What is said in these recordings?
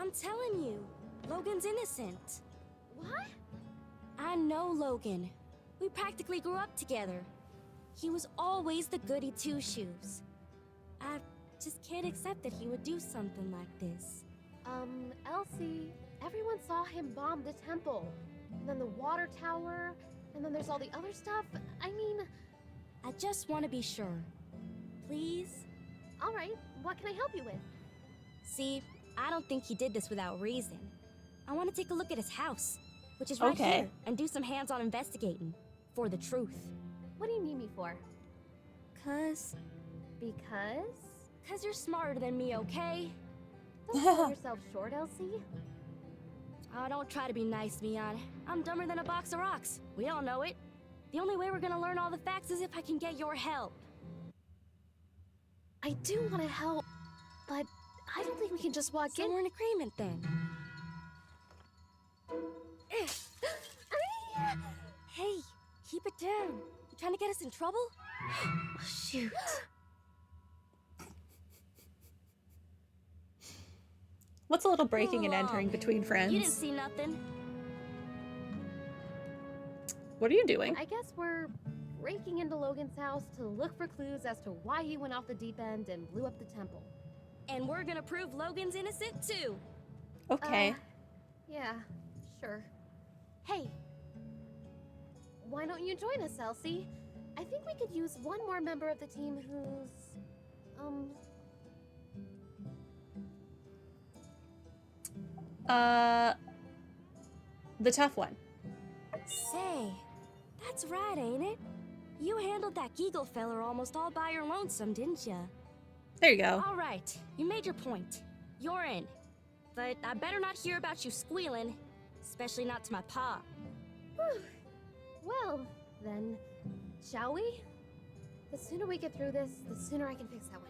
I'm telling you, Logan's innocent. What? I know Logan. We practically grew up together. He was always the goody two-shoes. I just can't accept that he would do something like this. Elsie, everyone saw him bomb the temple. And then the water tower, and then there's all the other stuff. I mean... I just want to be sure. Please? All right, what can I help you with? See, I don't think he did this without reason. I want to take a look at his house, which is right here, and do some hands-on investigating. For the truth. What do you need me for? Because you're smarter than me, okay? Don't sell yourself short, Elsie. Oh, don't try to be nice, Mion. I'm dumber than a box of rocks. We all know it. The only way we're gonna learn all the facts is if I can get your help. I do want to help, but I don't think we can just walk So we're in agreement then. Hey, keep it down. You trying to get us in trouble? Oh, shoot. What's a little breaking and entering between friends? You didn't see nothing. What are you doing? I guess we're breaking into Logan's house to look for clues as to why he went off the deep end and blew up the temple. And we're gonna prove Logan's innocent too. Okay. Yeah, sure. Hey, why don't you join us, Elsie? I think we could use one more member of the team who's, The tough one. Say, that's right, ain't it? You handled that Geagle feller almost all by your lonesome, didn't ya? There you go. All right, you made your point. You're in. But I better not hear about you squealing, especially not to my pa. well, then, shall we? The sooner we get through this, the sooner I can fix that window.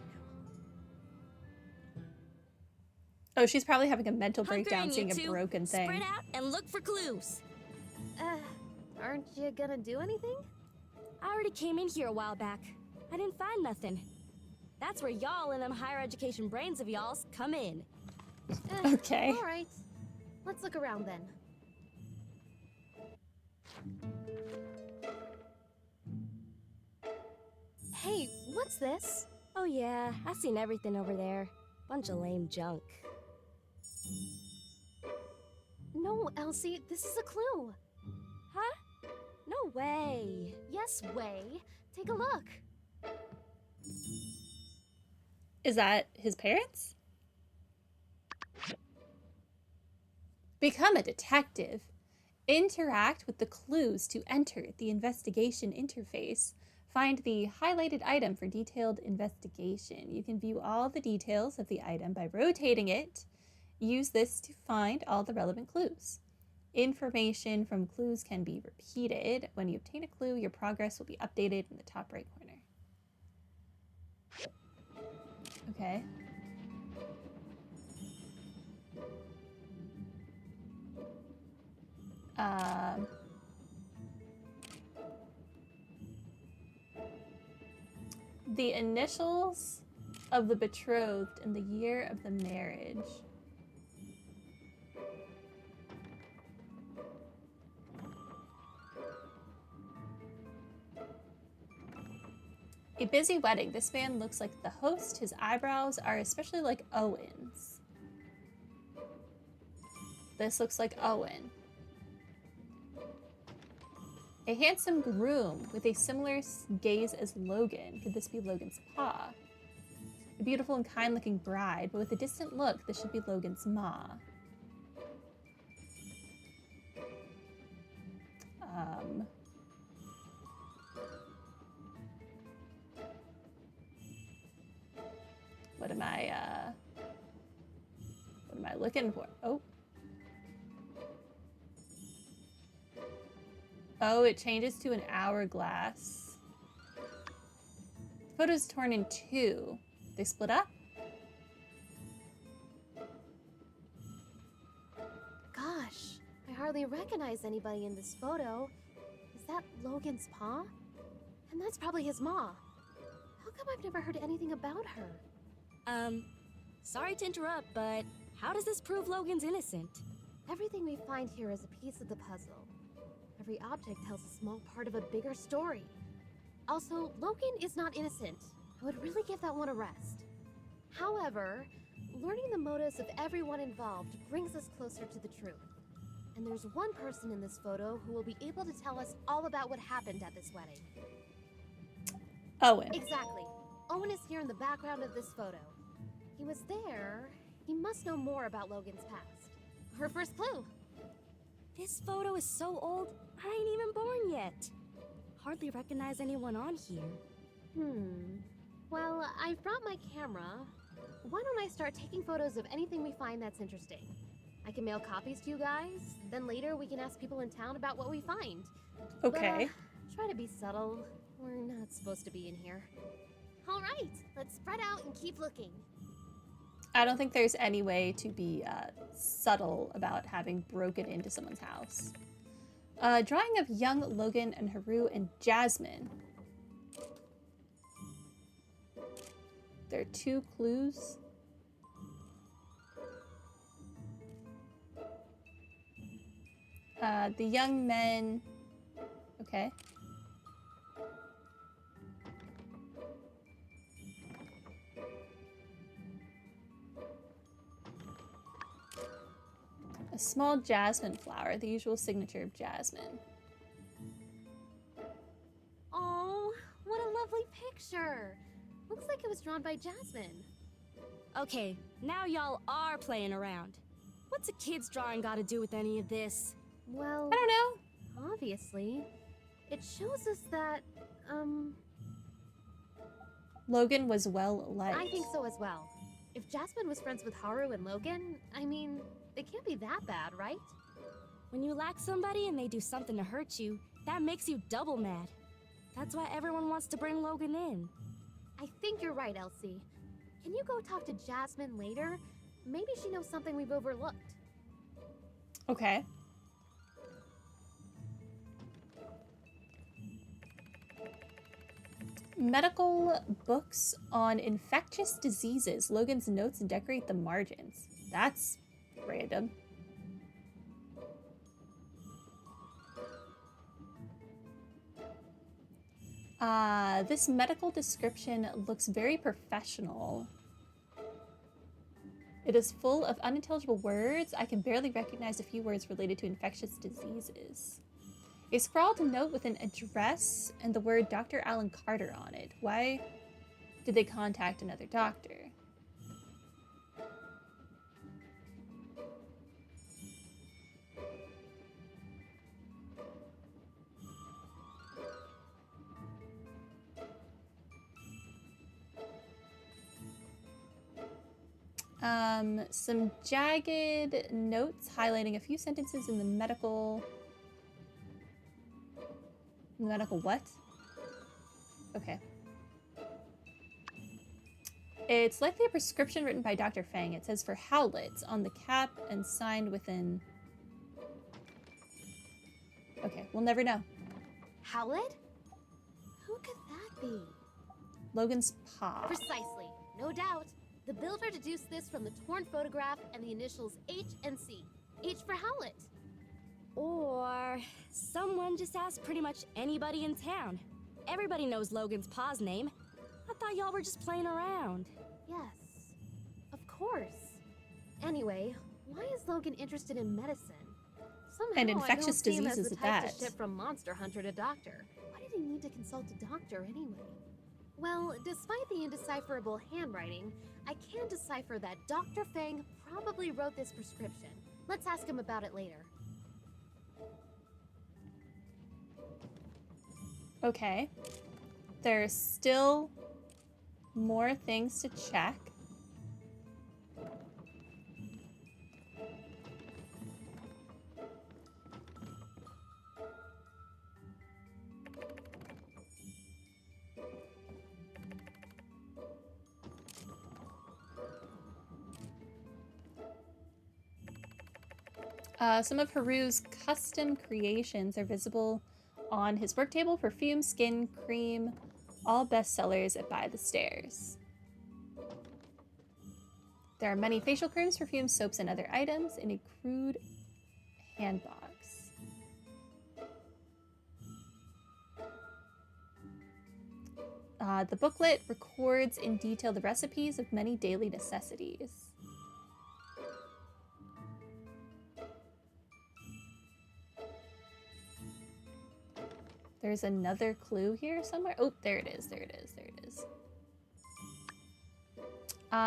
Oh, she's probably having a mental Hunker breakdown and seeing you a two, broken thing. Spread out and look for clues. Aren't you gonna do anything? I already came in here a while back. I didn't find nothing. That's where y'all and them higher education brains of y'all's come in. Okay. All right. Let's look around then. Hey, what's this? Oh yeah, I seen everything over there. Bunch of lame junk. No, Elsie, this is a clue. Huh? No way. Yes, way. Take a look. Is that his parents? Become a detective. Interact with the clues to enter the investigation interface. Find the highlighted item for detailed investigation. You can view all the details of the item by rotating it. Use this to find all the relevant clues. Information from clues can be repeated. When you obtain a clue, your progress will be updated in the top right corner. Okay. The initials of the betrothed and the year of the marriage. A busy wedding. This man looks like the host. His eyebrows are especially like Owen's. This looks like Owen. A handsome groom with a similar gaze as Logan. Could this be Logan's pa? A beautiful and kind-looking bride, but with a distant look, this should be Logan's ma. What am I looking for? Oh, it changes to an hourglass. The photo's torn in two. They split up? Gosh, I hardly recognize anybody in this photo. Is that Logan's pa? And that's probably his ma. How come I've never heard anything about her? Sorry to interrupt, but How does this prove Logan's innocent? Everything we find here is a piece of the puzzle. Every object tells a small part of a bigger story. Also, Logan is not innocent. I would really give that one a rest. However, learning the motives of everyone involved brings us closer to the truth. And there's one person in this photo who will be able to tell us all about what happened at this wedding. Owen. Exactly. Owen is here in the background of this photo. He was there. He must know more about Logan's past. Her first clue. This photo is so old, I ain't even born yet. Hardly recognize anyone on here. Well, I've brought my camera. Why don't I start taking photos of anything we find that's interesting? I can mail copies to you guys, then later we can ask people in town about what we find. Okay. But, try to be subtle. We're not supposed to be in here. All right, let's spread out and keep looking. I don't think there's any way to be subtle about having broken into someone's house. Drawing of young Logan and Haru and Jasmine. There are 2 clues. The young men. Okay. A small jasmine flower, the usual signature of Jasmine. Oh, what a lovely picture. Looks like it was drawn by Jasmine. Okay, now y'all are playing around. What's a kid's drawing got to do with any of this? Well, I don't know. obviously, it shows us that, Logan was well liked. I think so as well. If Jasmine was friends with Haru and Logan, I mean, they can't be that bad, right? When you like somebody and they do something to hurt you, that makes you double mad. That's why everyone wants to bring Logan in. I think you're right, Elsie. Can you go talk to Jasmine later? Maybe she knows something we've overlooked. Okay. Medical books on infectious diseases. Logan's notes decorate the margins. That's random. This medical description looks very professional. It is full of unintelligible words. I can barely recognize a few words related to infectious diseases. A scrawled note with an address and the word Dr. Alan Carter on it. Why did they contact another doctor? Some jagged notes highlighting a few sentences in the medical... Medical what? Okay. It's likely a prescription written by Dr. Fang. It says for Howlett on the cap and signed within... Okay, we'll never know. Howlett? Who could that be? Logan's pa. Precisely. No doubt. The builder deduced this from the torn photograph and the initials H and C. H for Howlett. Or someone just asked pretty much anybody in town. Everybody knows Logan's pa's name. I thought y'all were just playing around. Yes, of course. Anyway, why is Logan interested in medicine? Somehow And infectious I don't see him diseases as the at type that. to ship from Monster Hunter to doctor. Why did he need to consult a doctor anyway? Well, despite the indecipherable handwriting, I can decipher that Dr. Fang probably wrote this prescription. Let's ask him about it later. Okay. There's still more things to check. Some of Haru's custom creations are visible on his work table: perfume, skin cream, all bestsellers at By the Stairs. There are many facial creams, perfumes, soaps, and other items in a crude handbox. The booklet records in detail the recipes of many daily necessities. There's another clue here somewhere. Oh, there it is, there it is, there it is.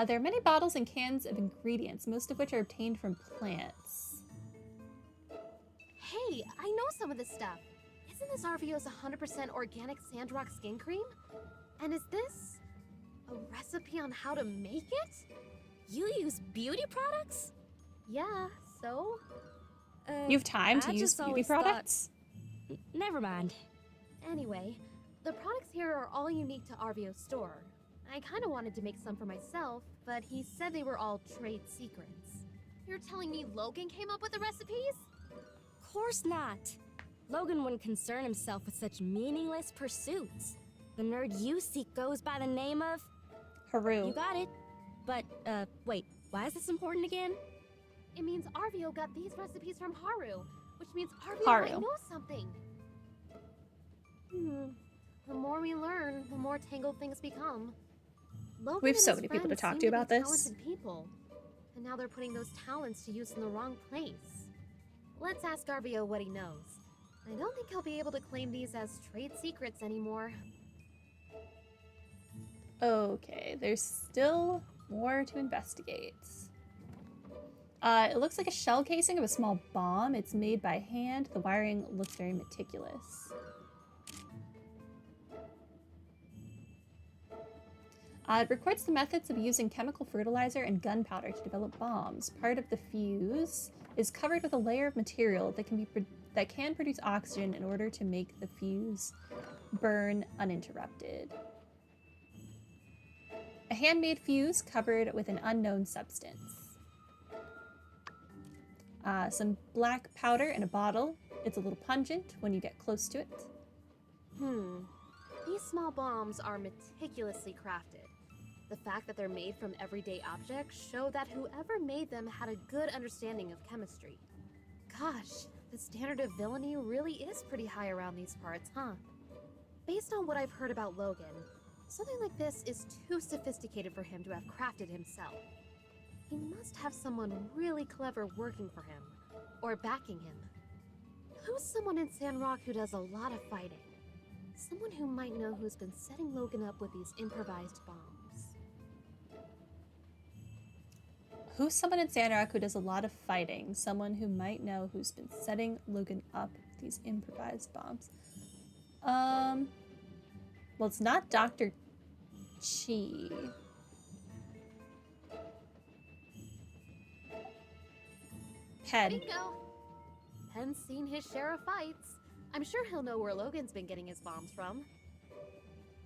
There are many bottles and cans of ingredients, most of which are obtained from plants. Hey, I know some of this stuff. Isn't this RVO's 100% organic Sandrock skin cream? And is this a recipe on how to make it? You use beauty products? Yeah, so? You have time to I use just beauty always thought- products? Never mind. Anyway, the products here are all unique to RVO's store. I kind of wanted to make some for myself, but he said they were all trade secrets. You're telling me Logan came up with the recipes? Course not. Logan wouldn't concern himself with such meaningless pursuits. The nerd you seek goes by the name of... Haru. You got it. But, wait, why is this important again? It means RVO got these recipes from Haru, which means RVO Haru. might know something. The more we learn, the more tangled things become. Logan We have and so his many people to friends talk seem to be about this. talented people, and now they're putting those talents to use in the wrong place. Let's ask RVO what he knows. I don't think he'll be able to claim these as trade secrets anymore. Okay, there's still more to investigate. It looks like a shell casing of a small bomb. It's made by hand. The wiring looks very meticulous. It records the methods of using chemical fertilizer and gunpowder to develop bombs. Part of the fuse is covered with a layer of material that can produce oxygen in order to make the fuse burn uninterrupted. A handmade fuse covered with an unknown substance. Some black powder in a bottle. It's a little pungent when you get close to it. These small bombs are meticulously crafted. The fact that they're made from everyday objects show that whoever made them had a good understanding of chemistry. Gosh, the standard of villainy really is pretty high around these parts, huh? Based on what I've heard about Logan, something like this is too sophisticated for him to have crafted himself. He must have someone really clever working for him, or backing him. Who's someone in Sandrock who does a lot of fighting? Someone who might know who's been setting Logan up with these improvised bombs. Who's someone in Sandrock who does a lot of fighting? Someone who might know who's been setting Logan up with these improvised bombs. Well, it's not Dr. Chi. Pen. Bingo! Pen's seen his share of fights. I'm sure he'll know where Logan's been getting his bombs from.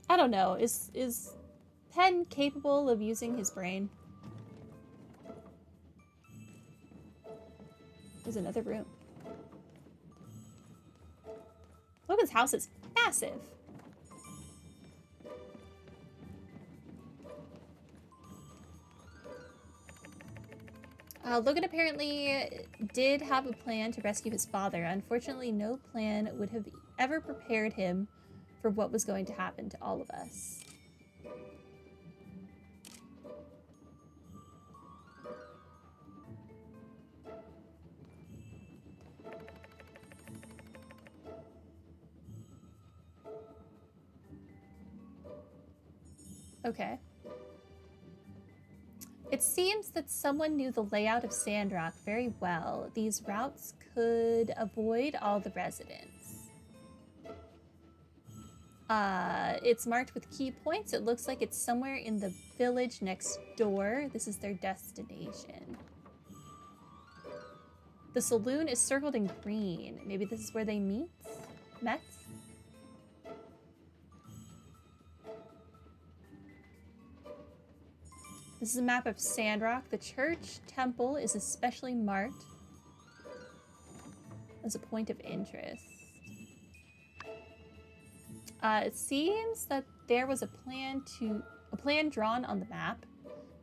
I don't know. Is Pen capable of using his brain? There's another room. Logan's house is massive. Logan apparently did have a plan to rescue his father. Unfortunately, no plan would have ever prepared him for what was going to happen to all of us. Okay. It seems that someone knew the layout of Sandrock very well. These routes could avoid all the residents. It's marked with key points. It looks like it's somewhere in the village next door. This is their destination. The saloon is circled in green. Maybe this is where they met? This is a map of Sandrock. The church temple is especially marked as a point of interest. It seems that there was a plan drawn on the map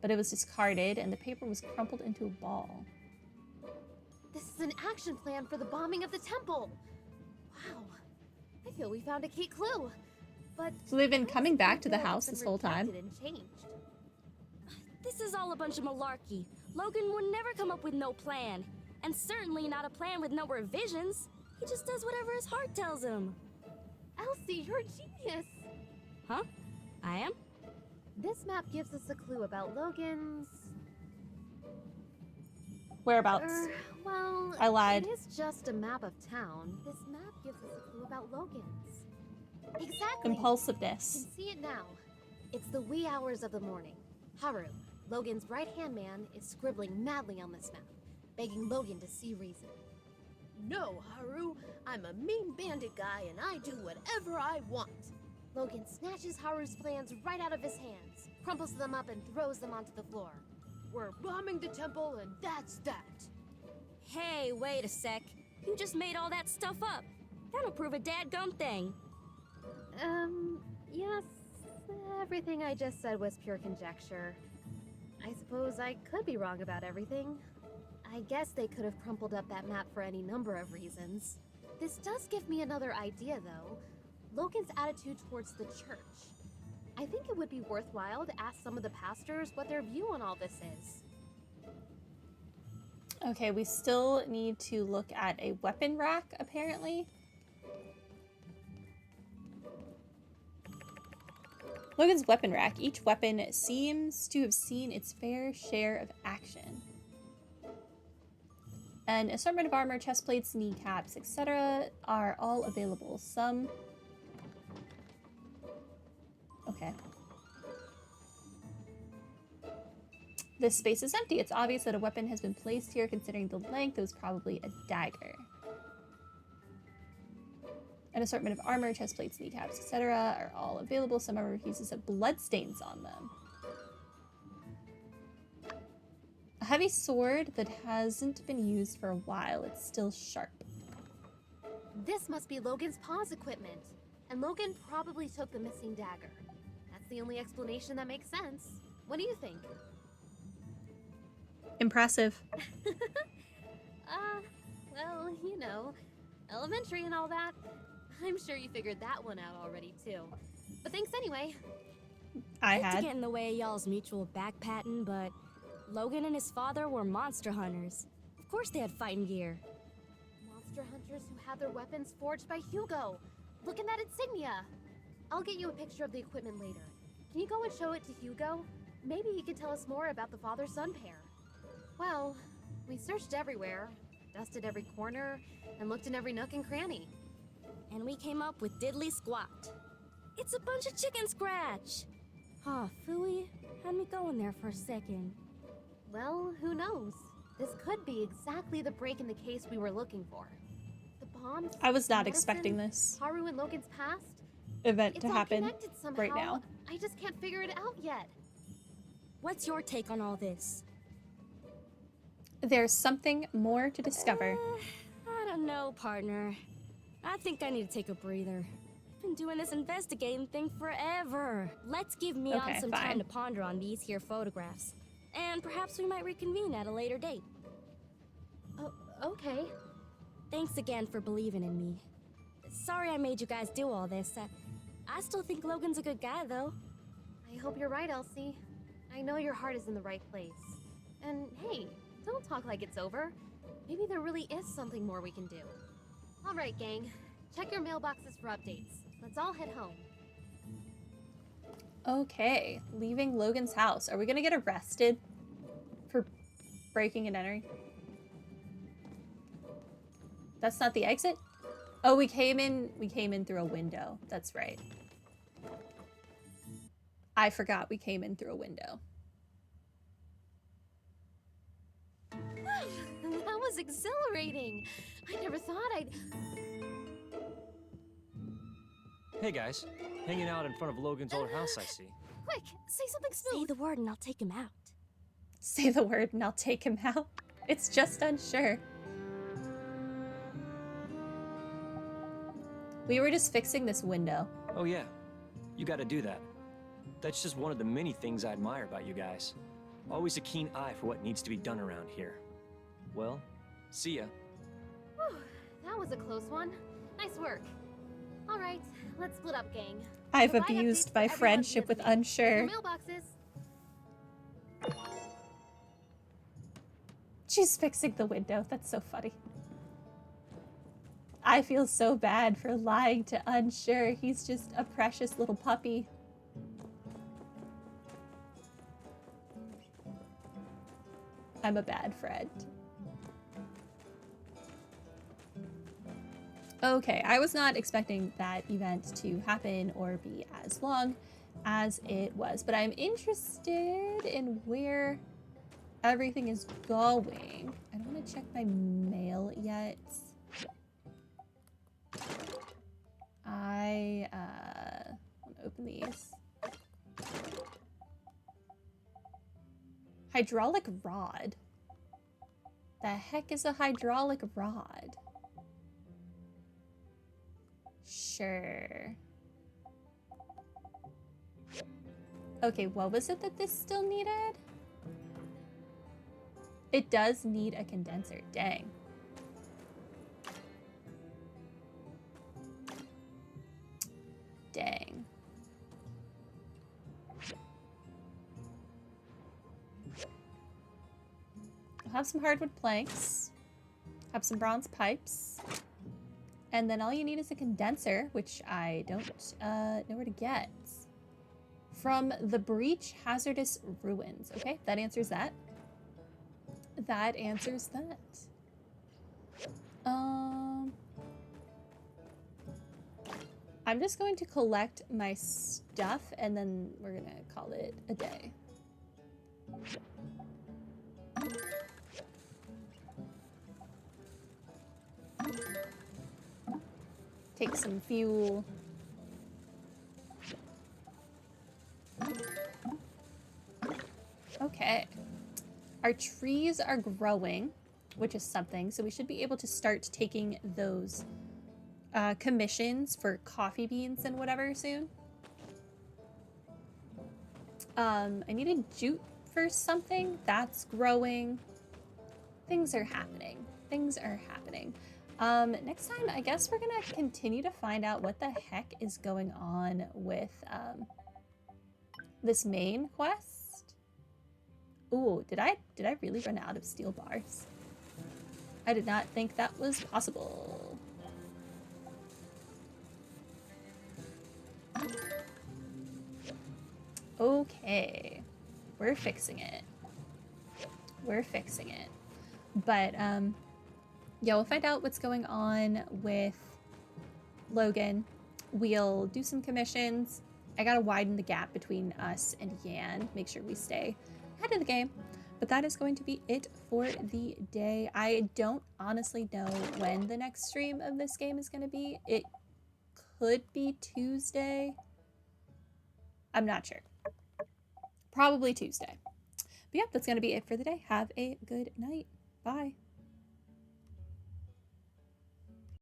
but it was discarded and the paper was crumpled into a ball. This is an action plan for the bombing of the temple. Wow. I feel we found a key clue. But So they've been coming back to the I feel like house it's this been whole time. rejected and changed. This is all a bunch of malarkey. Logan would never come up with no plan. And certainly not a plan with no revisions. He just does whatever his heart tells him. Elsie, you're a genius. Huh? I am? This map gives us a clue about Logan's... Whereabouts? Well, I lied. It is just a map of town. This map gives us a clue about Logan's. Exactly. Impulsiveness. You can see it now. It's the wee hours of the morning. Haru, Logan's right-hand man, is scribbling madly on this map, begging Logan to see reason. No, Haru, I'm a mean bandit guy and I do whatever I want. Logan snatches Haru's plans right out of his hands, crumples them up and throws them onto the floor. We're bombing the temple and that's that. Hey, wait a sec. You just made all that stuff up. That'll prove a dadgum thing. Yes, everything I just said was pure conjecture. I suppose I could be wrong about everything. I guess they could have crumpled up that map for any number of reasons. This does give me another idea, though. Logan's attitude towards the church. I think it would be worthwhile to ask some of the pastors what their view on all this is. Okay, we still need to look at a weapon rack, apparently. Logan's weapon rack. Each weapon seems to have seen its fair share of action. An assortment of armor, chest plates, kneecaps, etc. are all available. Some... Okay. This space is empty. It's obvious that a weapon has been placed here. Considering the length, it was probably a dagger. An assortment of armor, chest plates, kneecaps, etc. are all available. Some armor pieces have bloodstains on them. A heavy sword that hasn't been used for a while. It's still sharp. This must be Logan's paw's equipment, and Logan probably took the missing dagger. That's the only explanation that makes sense. What do you think? Impressive. Well, you know, elementary and all that. I'm sure you figured that one out already, too. But thanks anyway. I hate to had. get in the way of y'all's mutual back-patting, but Logan and his father were monster hunters. Of course they had fighting gear. Monster hunters who had their weapons forged by Hugo. Look at that insignia. I'll get you a picture of the equipment later. Can you go and show it to Hugo? Maybe he can tell us more about the father-son pair. Well, we searched everywhere, dusted every corner, and looked in every nook and cranny. And we came up with diddly squat. It's a bunch of chicken scratch. Ah, phooey, had me going there for a second. Well, who knows? This could be exactly the break in the case we were looking for. The bombs, I was not medicine, expecting this Haru and Logan's past. event It's to all happen connected somehow. right now. I just can't figure it out yet. What's your take on all this? There's something more to discover. I don't know, partner. I think I need to take a breather. I've been doing this investigating thing forever. Let's give Mion Okay, some fine. time to ponder on these here photographs. And perhaps we might reconvene at a later date. Oh, okay. Thanks again for believing in me. Sorry I made you guys do all this. I still think Logan's a good guy, though. I hope you're right, Elsie. I know your heart is in the right place. And hey, don't talk like it's over. Maybe there really is something more we can do. All right, gang. Check your mailboxes for updates. Let's all head home. Okay, leaving Logan's house. Are we gonna get arrested for breaking and entering? That's not the exit? Oh, we came in through a window. That's right. I forgot we came in through a window. That was exhilarating. I never thought I'd... Hey guys, hanging out in front of Logan's old house, I see. Quick, say something Say smooth. the word and I'll take him out. Say the word and I'll take him out. It's just unsure. We were just fixing this window. Oh yeah, you gotta do that. That's just one of the many things I admire about you guys. Always a keen eye for what needs to be done around here. Well, see ya. Whew, that was a close one. Nice work. All right, let's split up, gang. I've Provide abused updates my for everyone friendship via with the mail. Unsure. Your mailboxes. She's fixing the window. That's so funny. I feel so bad for lying to Unsure. He's just a precious little puppy. I'm a bad friend. Okay, I was not expecting that event to happen or be as long as it was, but I'm interested in where everything is going. I don't want to check my mail yet. I want to open these. Hydraulic rod. The heck is a hydraulic rod? Sure. Okay, what was it that this still needed? It does need a condenser. Dang. Dang. We'll have some hardwood planks. Have some bronze pipes. And then all you need is a condenser, which I don't know where to get. From the Breach Hazardous Ruins. Okay, that answers that. That answers that. I'm just going to collect my stuff and then we're gonna call it a day. Take some fuel. Okay. Our trees are growing, which is something, so we should be able to start taking those commissions for coffee beans and whatever soon. I need a jute for something. That's growing. Things are happening. Things are happening. Next time, I guess we're gonna continue to find out what the heck is going on with this main quest. Ooh, did I really run out of steel bars? I did not think that was possible. Okay, we're fixing it. We're fixing it. But yeah, we'll find out what's going on with Logan. We'll do some commissions. I gotta widen the gap between us and Yan, make sure we stay ahead of the game. But that is going to be it for the day. I don't honestly know when the next stream of this game is gonna be. It could be Tuesday. I'm not sure. Probably Tuesday. But yeah, that's gonna be it for the day. Have a good night. Bye.